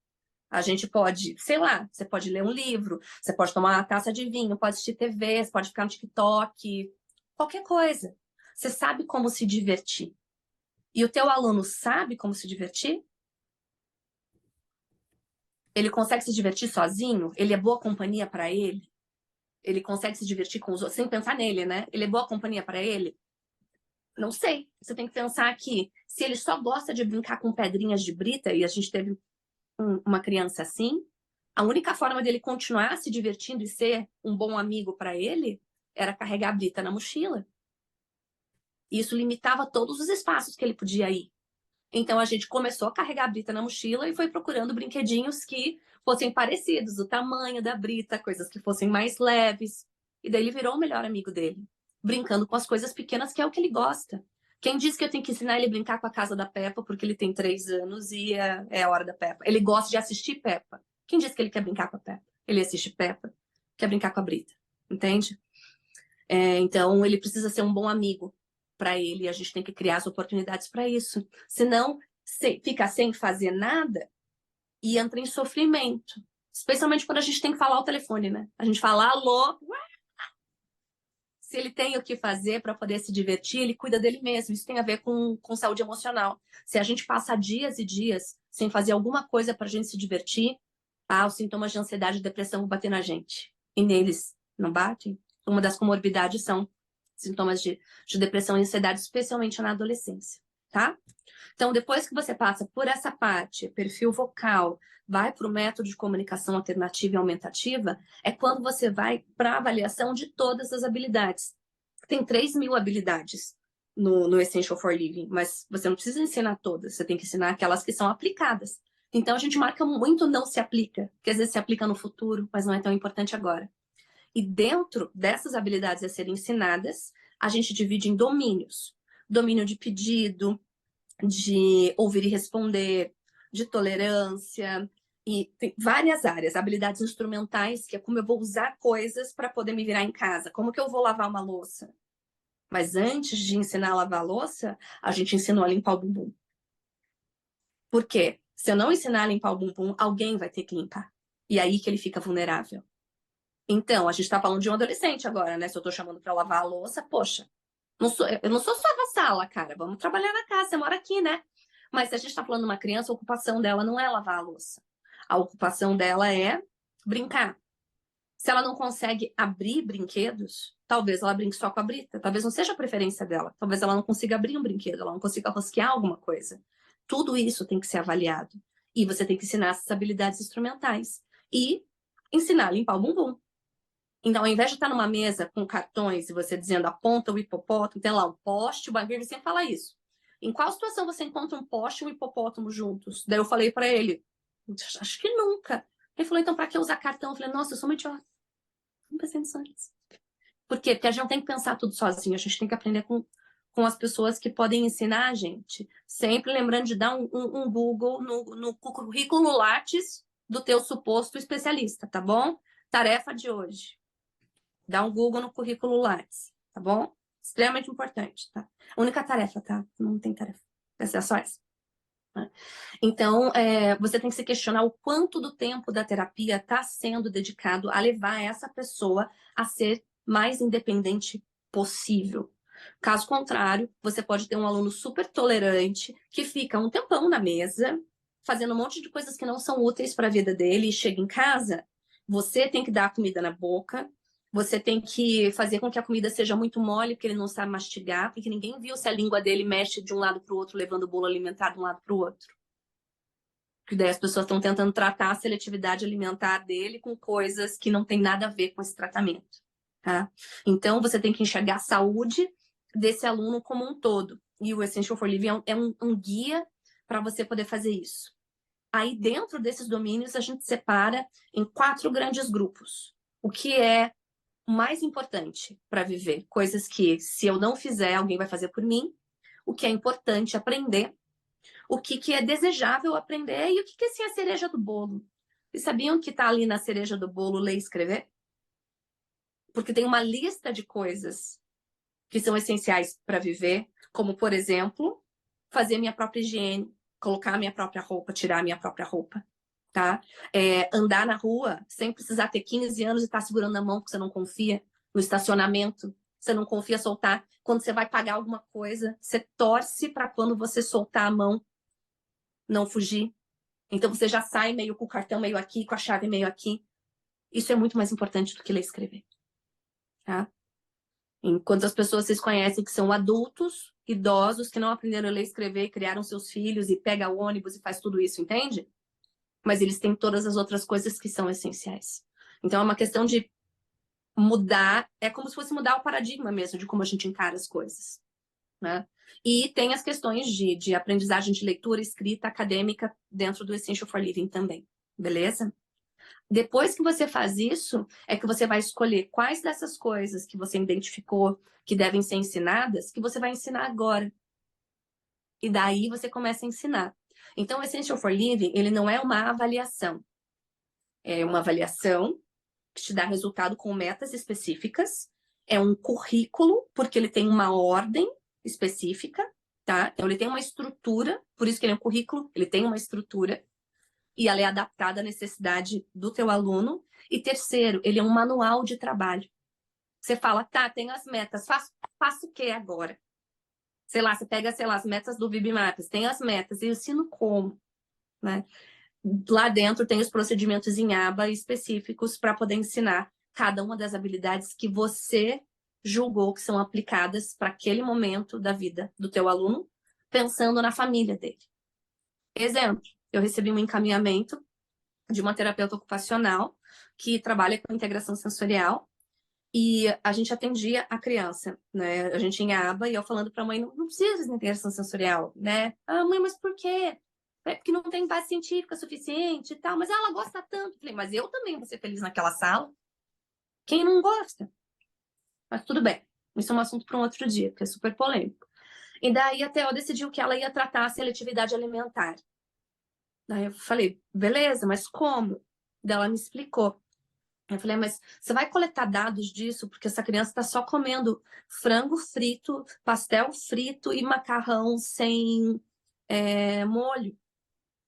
A gente pode, sei lá, você pode ler um livro, você pode tomar uma taça de vinho, pode assistir TV, você pode ficar no TikTok, qualquer coisa. Você sabe como se divertir. E o teu aluno sabe como se divertir? Ele consegue se divertir sozinho? Ele é boa companhia para ele? Ele consegue se divertir com os outros, sem pensar nele, né? Ele é boa companhia para ele? Não sei. Você tem que pensar que se ele só gosta de brincar com pedrinhas de brita, e a gente teve uma criança assim, a única forma dele continuar se divertindo e ser um bom amigo para ele era carregar a brita na mochila. Isso limitava todos os espaços que ele podia ir. Então a gente começou a carregar a brita na mochila e foi procurando brinquedinhos que fossem parecidos, o tamanho da brita, coisas que fossem mais leves. E daí ele virou o melhor amigo dele, brincando com as coisas pequenas, que é o que ele gosta. Quem disse que eu tenho que ensinar ele a brincar com a casa da Peppa porque ele tem 3 anos e é a hora da Peppa? Ele gosta de assistir Peppa. Quem disse que ele quer brincar com a Peppa? Ele assiste Peppa, quer brincar com a Brita, entende? Então ele precisa ser um bom amigo para ele e a gente tem que criar as oportunidades para isso. Senão, fica sem fazer nada e entra em sofrimento. Especialmente quando a gente tem que falar o telefone, né? A gente fala, alô, se ele tem o que fazer para poder se divertir, ele cuida dele mesmo. Isso tem a ver com saúde emocional. Se a gente passa dias e dias sem fazer alguma coisa para a gente se divertir, os sintomas de ansiedade e depressão vão bater na gente. E neles não batem. Uma das comorbidades são sintomas de depressão e ansiedade, especialmente na adolescência, tá? Então, depois que você passa por essa parte, perfil vocal, vai para o método de comunicação alternativa e aumentativa, é quando você vai para a avaliação de todas as habilidades. Tem 3.000 habilidades no Essential for Living, mas você não precisa ensinar todas, você tem que ensinar aquelas que são aplicadas. Então, a gente marca muito não se aplica, porque às vezes se aplica no futuro, mas não é tão importante agora. E dentro dessas habilidades a serem ensinadas, a gente divide em domínios. Domínio de pedido, de ouvir e responder, de tolerância, e tem várias áreas, habilidades instrumentais, que é como eu vou usar coisas para poder me virar em casa, como que eu vou lavar uma louça. Mas antes de ensinar a lavar a louça, a gente ensinou a limpar o bumbum. Por quê? Se eu não ensinar a limpar o bumbum, alguém vai ter que limpar. E aí que ele fica vulnerável. Então, a gente está falando de um adolescente agora, né? Se eu estou chamando para lavar a louça, poxa, eu não sou só da sala, cara. Vamos trabalhar na casa, você mora aqui, né? Mas se a gente está falando de uma criança, a ocupação dela não é lavar a louça. A ocupação dela é brincar. Se ela não consegue abrir brinquedos, talvez ela brinque só com a brita. Talvez não seja a preferência dela. Talvez ela não consiga abrir um brinquedo, ela não consiga rosquear alguma coisa. Tudo isso tem que ser avaliado. E você tem que ensinar essas habilidades instrumentais. E ensinar a limpar o bumbum. Então, ao invés de estar numa mesa com cartões e você dizendo aponta o hipopótamo, tem lá um poste, o McGreevy sempre fala isso. Em qual situação você encontra um poste e um hipopótamo juntos? Daí eu falei para ele, acho que nunca. Ele falou, então para que usar cartão? Eu falei, nossa, eu sou uma idiota. Não pensei nisso antes. Por quê? Porque a gente não tem que pensar tudo sozinho, a gente tem que aprender com as pessoas que podem ensinar a gente. Sempre lembrando de dar um Google no currículo Lattes do teu suposto especialista, tá bom? Tarefa de hoje. Dá um Google no currículo Lattes, tá bom? Extremamente importante, tá? Única tarefa, tá? Não tem tarefa. Essa é só essa. Né? Então, você tem que se questionar o quanto do tempo da terapia está sendo dedicado a levar essa pessoa a ser mais independente possível. Caso contrário, você pode ter um aluno super tolerante que fica um tempão na mesa, fazendo um monte de coisas que não são úteis para a vida dele, e chega em casa, você tem que dar a comida na boca, você tem que fazer com que a comida seja muito mole, porque ele não sabe mastigar, porque ninguém viu se a língua dele mexe de um lado para o outro, levando o bolo alimentar de um lado para o outro. Porque daí as pessoas estão tentando tratar a seletividade alimentar dele com coisas que não tem nada a ver com esse tratamento. Tá? Então, você tem que enxergar a saúde desse aluno como um todo. E o Essential for Living é um guia para você poder fazer isso. Aí, dentro desses domínios, a gente separa em 4 grandes grupos. O que é o mais importante para viver? Coisas que, se eu não fizer, alguém vai fazer por mim. O que é importante aprender. O que é desejável aprender e o que é assim, a cereja do bolo. Vocês sabiam que está ali na cereja do bolo ler e escrever? Porque tem uma lista de coisas que são essenciais para viver, como, por exemplo, fazer minha própria higiene, colocar a minha própria roupa, tirar a minha própria roupa, tá? Andar na rua sem precisar ter 15 anos e estar segurando a mão porque você não confia no estacionamento, você não confia soltar. Quando você vai pagar alguma coisa, você torce para quando você soltar a mão, não fugir. Então você já sai meio com o cartão meio aqui, com a chave meio aqui. Isso é muito mais importante do que ler e escrever, tá? Enquanto as pessoas vocês conhecem que são adultos, idosos, que não aprenderam a ler e escrever, criaram seus filhos e pega o ônibus e faz tudo isso, entende? Mas eles têm todas as outras coisas que são essenciais. Então é uma questão de mudar, é como se fosse mudar o paradigma mesmo de como a gente encara as coisas, né? E tem as questões de aprendizagem de leitura, escrita, acadêmica dentro do Essential for Living também, beleza? Depois que você faz isso, é que você vai escolher quais dessas coisas que você identificou que devem ser ensinadas, que você vai ensinar agora. E daí você começa a ensinar. Então, o Essential for Living, ele não é uma avaliação. É uma avaliação que te dá resultado com metas específicas. É um currículo, porque ele tem uma ordem específica, tá? Então, ele tem uma estrutura, por isso que ele é um currículo, ele tem uma estrutura. e ela é adaptada à necessidade do teu aluno. E terceiro, ele é um manual de trabalho. Você fala, tá, tem as metas, faço o que agora? Sei lá, você pega, sei lá, as metas do VibMaps, tem as metas, eu ensino como, né? Lá dentro tem os procedimentos em aba específicos para poder ensinar cada uma das habilidades que você julgou que são aplicadas para aquele momento da vida do teu aluno, pensando na família dele. Exemplo, eu recebi um encaminhamento de uma terapeuta ocupacional que trabalha com integração sensorial e a gente atendia a criança, né? A gente tinha aba e eu falando para a mãe, não precisa de integração sensorial, né? Ah, mãe, mas por quê? É porque não tem base científica suficiente e tal, mas ela gosta tanto. Falei, mas eu também vou ser feliz naquela sala. Quem não gosta? Mas tudo bem, isso é um assunto para um outro dia, porque é super polêmico. E daí a Theo decidiu que ela ia tratar a seletividade alimentar. Daí eu falei, beleza, mas como? Daí ela me explicou. Eu falei, mas você vai coletar dados disso? Porque essa criança está só comendo frango frito, pastel frito e macarrão sem molho.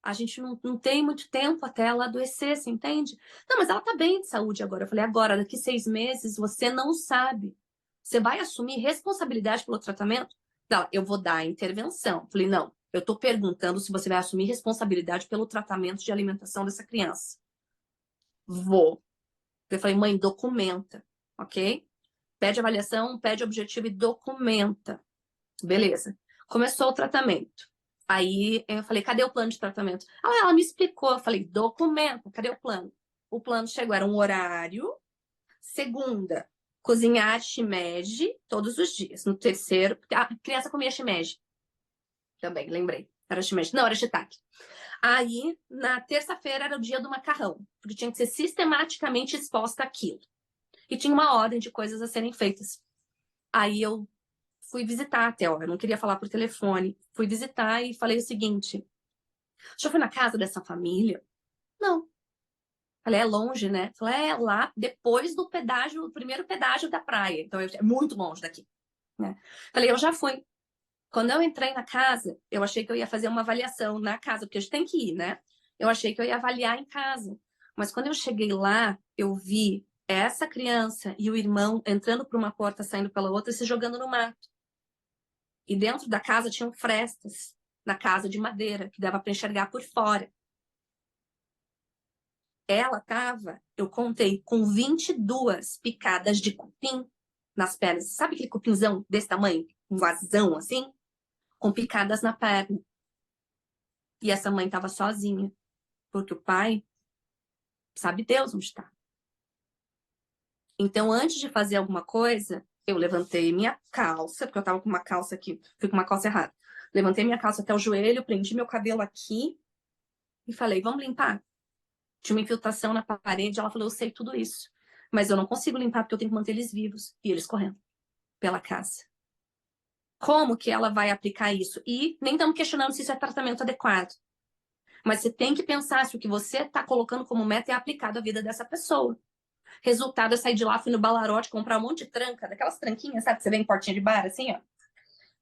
A gente não tem muito tempo até ela adoecer, você entende? Não, mas ela tá bem de saúde agora. Eu falei, agora, daqui 6 meses, você não sabe. Você vai assumir responsabilidade pelo tratamento? Não, eu vou dar a intervenção. Eu falei, não, eu tô perguntando se você vai assumir responsabilidade pelo tratamento de alimentação dessa criança. Vou. Eu falei, mãe, documenta, ok? Pede avaliação, pede objetivo e documenta. Beleza. Começou o tratamento. Aí eu falei, cadê o plano de tratamento? Ela me explicou. Eu falei, documenta, cadê o plano? O plano chegou, era um horário. Segunda, cozinhar shimeji todos os dias. No terceiro, a criança comia shimeji. Também, lembrei. Era shimeji. Não, era shiitake. Aí, na terça-feira, era o dia do macarrão. Porque tinha que ser sistematicamente exposta aquilo. E tinha uma ordem de coisas a serem feitas. Aí eu fui visitar até, ó, eu não queria falar por telefone. Fui visitar e falei o seguinte: já foi na casa dessa família? Não. Falei, é longe, né? Falei, é lá depois do pedágio, o primeiro pedágio da praia. Então, é muito longe daqui, né? Falei, eu já fui. Quando eu entrei na casa, eu achei que eu ia fazer uma avaliação na casa, porque a gente tem que ir, né? Eu achei que eu ia avaliar em casa. Mas quando eu cheguei lá, eu vi essa criança e o irmão entrando por uma porta, saindo pela outra e se jogando no mato. E dentro da casa tinham frestas, na casa de madeira, que dava para enxergar por fora. Ela estava, eu contei, com 22 picadas de cupim nas pernas. Sabe aquele cupinzão desse tamanho? Um vazão assim? Com picadas na perna. E essa mãe estava sozinha, porque o pai sabe Deus onde está. Então, antes de fazer alguma coisa, eu levantei minha calça, porque eu estava com uma calça aqui, fui com uma calça errada. Levantei minha calça até o joelho, prendi meu cabelo aqui e falei, vamos limpar? Tinha uma infiltração na parede, ela falou, eu sei tudo isso, mas eu não consigo limpar porque eu tenho que manter eles vivos. E eles correndo pela casa. Como que ela vai aplicar isso? E nem estamos questionando se isso é tratamento adequado. Mas você tem que pensar se o que você está colocando como meta é aplicado à vida dessa pessoa. Resultado, eu saí de lá, fui no Balarote comprar um monte de tranca, daquelas tranquinhas, sabe? Que você vê em portinha de bar, assim, ó.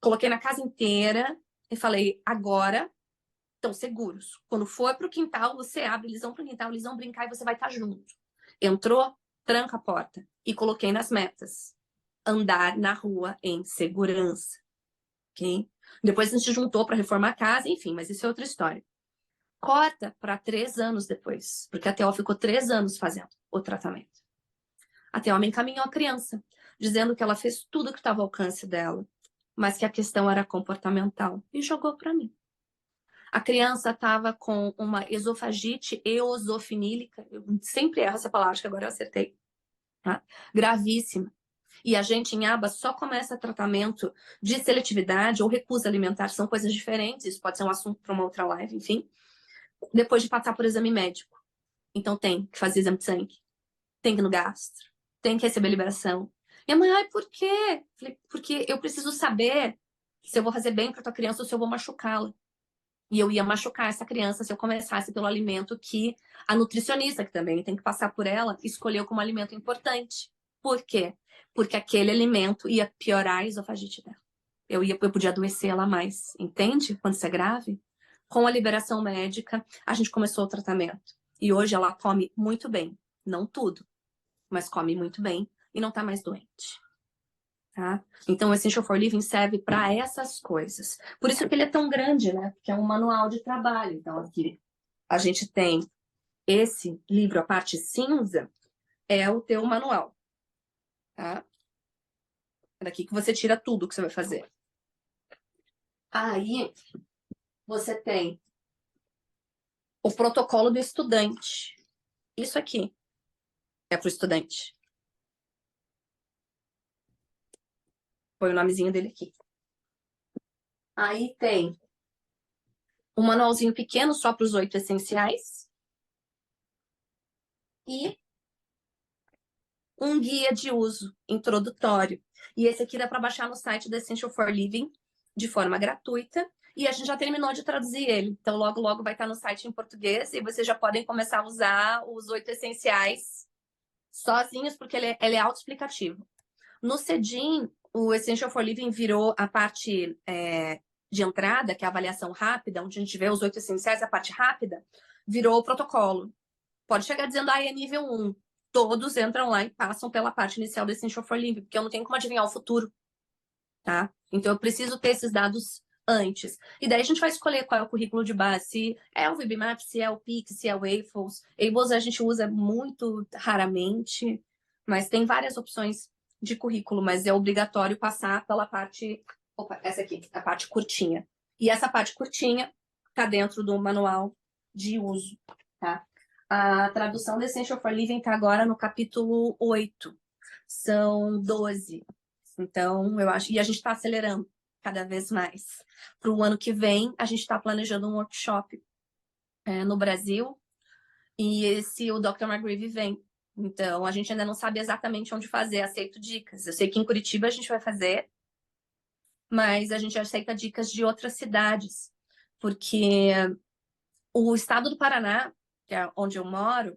Coloquei na casa inteira e falei, agora estão seguros. Quando for pro quintal, você abre, eles vão pro quintal, eles vão brincar e você vai estar junto. Entrou, tranca a porta. E coloquei nas metas. Andar na rua em segurança. Ok? Depois a gente juntou para reformar a casa, enfim, mas isso é outra história. Corta para 3 anos depois, porque a Theo ficou 3 anos fazendo o tratamento. A Theo me encaminhou a criança, dizendo que ela fez tudo que estava ao alcance dela, mas que a questão era comportamental, e jogou para mim. A criança estava com uma esofagite eosinofilíca, eu sempre erro essa palavra, que agora eu acertei, tá? Gravíssima. E a gente em aba só começa tratamento de seletividade ou recusa alimentar, são coisas diferentes, isso pode ser um assunto para uma outra live, enfim, depois de passar por exame médico. Então tem que fazer exame de sangue, tem que ir no gastro, tem que receber liberação. E a mãe, ai, por quê? Falei, porque eu preciso saber se eu vou fazer bem para tua criança ou se eu vou machucá-la. E eu ia machucar essa criança se eu começasse pelo alimento que a nutricionista, que também tem que passar por ela, escolheu como alimento importante. Por quê? Porque aquele alimento ia piorar a esofagite dela. Eu podia adoecer ela mais. Entende? Quando isso é grave. Com a liberação médica, a gente começou o tratamento. E hoje ela come muito bem. Não tudo, mas come muito bem e não tá mais doente. Tá? Então, o Essential for Living serve para essas coisas. Por isso que ele é tão grande, né? Porque é um manual de trabalho. Então, aqui a gente tem esse livro, a parte cinza, é o teu manual. Tá? É daqui que você tira tudo que você vai fazer. Aí, você tem o protocolo do estudante. Isso aqui é para o estudante. Põe o nomezinho dele aqui. Aí tem um manualzinho pequeno só para os 8 essenciais. E um guia de uso introdutório. E esse aqui dá para baixar no site do Essential for Living de forma gratuita. E a gente já terminou de traduzir ele. Então, logo, logo vai estar no site em português e vocês já podem começar a usar os 8 essenciais sozinhos, porque ele é autoexplicativo. No Cedin, o Essential for Living virou a parte de entrada, que é a avaliação rápida, onde a gente vê os 8 essenciais, a parte rápida, virou o protocolo. Pode chegar dizendo, é nível 1. Todos entram lá e passam pela parte inicial do Essential for Living, porque eu não tenho como adivinhar o futuro, tá? Então, eu preciso ter esses dados antes. E daí a gente vai escolher qual é o currículo de base, se é o VBMAP, se é o PIC, se é o AFOS. AFOS a gente usa muito raramente, mas tem várias opções de currículo, mas é obrigatório passar pela parte... Opa, essa aqui, a parte curtinha. E essa parte curtinha está dentro do manual de uso, tá? A tradução do Essential for Living está agora no capítulo 8. São 12. Então, eu acho... E a gente está acelerando cada vez mais. Para o ano que vem, a gente está planejando um workshop no Brasil. E o Dr. McGreevy vem. Então, a gente ainda não sabe exatamente onde fazer. Aceito dicas. Eu sei que em Curitiba a gente vai fazer, mas a gente aceita dicas de outras cidades. Porque o estado do Paraná, que é onde eu moro,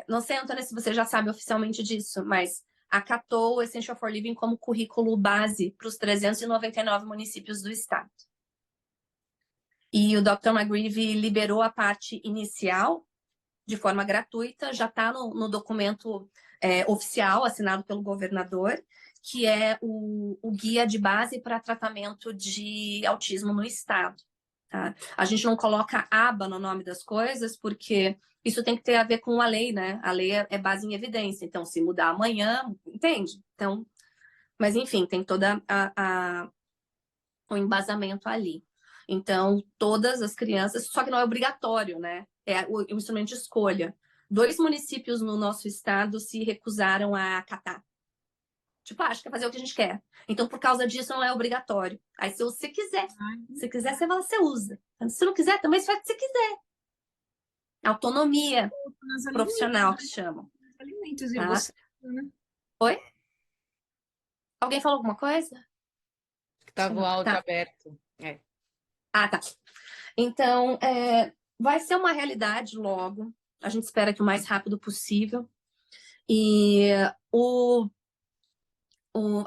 não sei, Antônia, se você já sabe oficialmente disso, mas acatou o Essential for Living como currículo base para os 399 municípios do estado. E o Dr. McGreevy liberou a parte inicial de forma gratuita, já está no documento oficial assinado pelo governador, que é o guia de base para tratamento de autismo no estado. Tá? A gente não coloca aba no nome das coisas, porque isso tem que ter a ver com a lei, né? A lei é base em evidência. Então, se mudar amanhã, entende? Então, mas enfim, tem toda o embasamento ali. Então, todas as crianças, só que não é obrigatório, né? É o instrumento de escolha. 2 municípios no nosso estado se recusaram a acatar. Tipo, acho que é fazer o que a gente quer. Então, por causa disso, não é obrigatório. Aí, se você quiser, você usa. Se não quiser, também você faz o que você quiser. Autonomia profissional, que chamam. Alimentos, e Tá? você, né? Oi? Alguém falou alguma coisa? Estava o áudio Tá. aberto. Ah, tá. Então, vai ser uma realidade logo. A gente espera que o mais rápido possível. E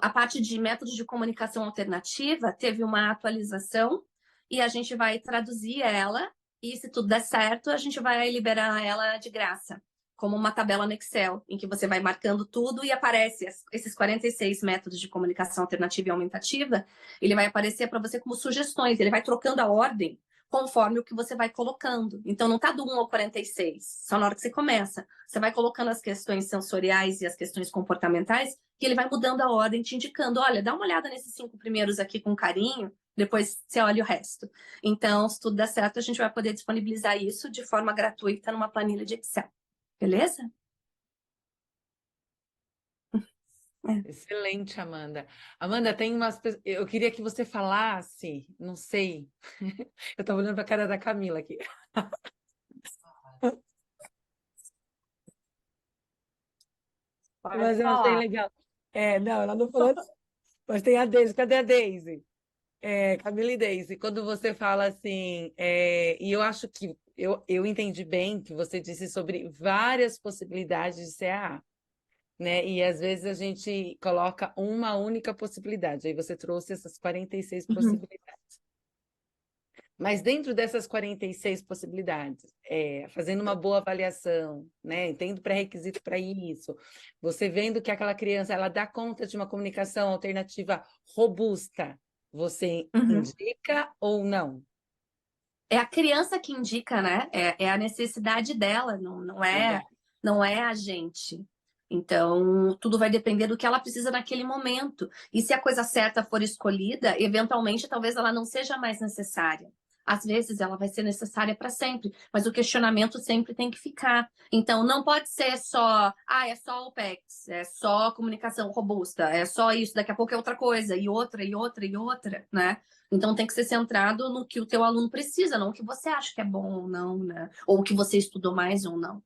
a parte de métodos de comunicação alternativa teve uma atualização e a gente vai traduzir ela e, se tudo der certo, a gente vai liberar ela de graça, como uma tabela no Excel, em que você vai marcando tudo e aparece esses 46 métodos de comunicação alternativa e aumentativa, ele vai aparecer para você como sugestões, ele vai trocando a ordem conforme o que você vai colocando. Então, não está do 1 ao 46, só na hora que você começa. Você vai colocando as questões sensoriais e as questões comportamentais, e ele vai mudando a ordem, te indicando, olha, dá uma olhada nesses 5 primeiros aqui com carinho, depois você olha o resto. Então, se tudo der certo, a gente vai poder disponibilizar isso de forma gratuita numa planilha de Excel. Beleza? Excelente, Amanda. Amanda, tem umas pessoas. Eu queria que você falasse, não sei. Eu estava olhando para a cara da Camila aqui. Mas eu achei legal. Não, ela não falou. Mas tem a Deise. Cadê a Deise? Camila e Deise, quando você fala assim, e eu acho que eu entendi bem que você disse sobre várias possibilidades de CAA, né? E às vezes a gente coloca uma única possibilidade, aí você trouxe essas 46 possibilidades. Mas dentro dessas 46 possibilidades, fazendo uma boa avaliação, né, tendo pré-requisito para isso, você vendo que aquela criança ela dá conta de uma comunicação alternativa robusta, você Uhum. indica ou não? É a criança que indica, né? É a necessidade dela, Legal. não é a gente. Então, tudo vai depender do que ela precisa naquele momento. E se a coisa certa for escolhida, eventualmente, talvez ela não seja mais necessária. Às vezes, ela vai ser necessária para sempre, mas o questionamento sempre tem que ficar. Então, não pode ser só, é só o PECS, é só comunicação robusta, é só isso, daqui a pouco é outra coisa, e outra, e outra, e outra, né? Então tem que ser centrado no que o teu aluno precisa, não o que você acha que é bom ou não, né? Ou o que você estudou mais ou não.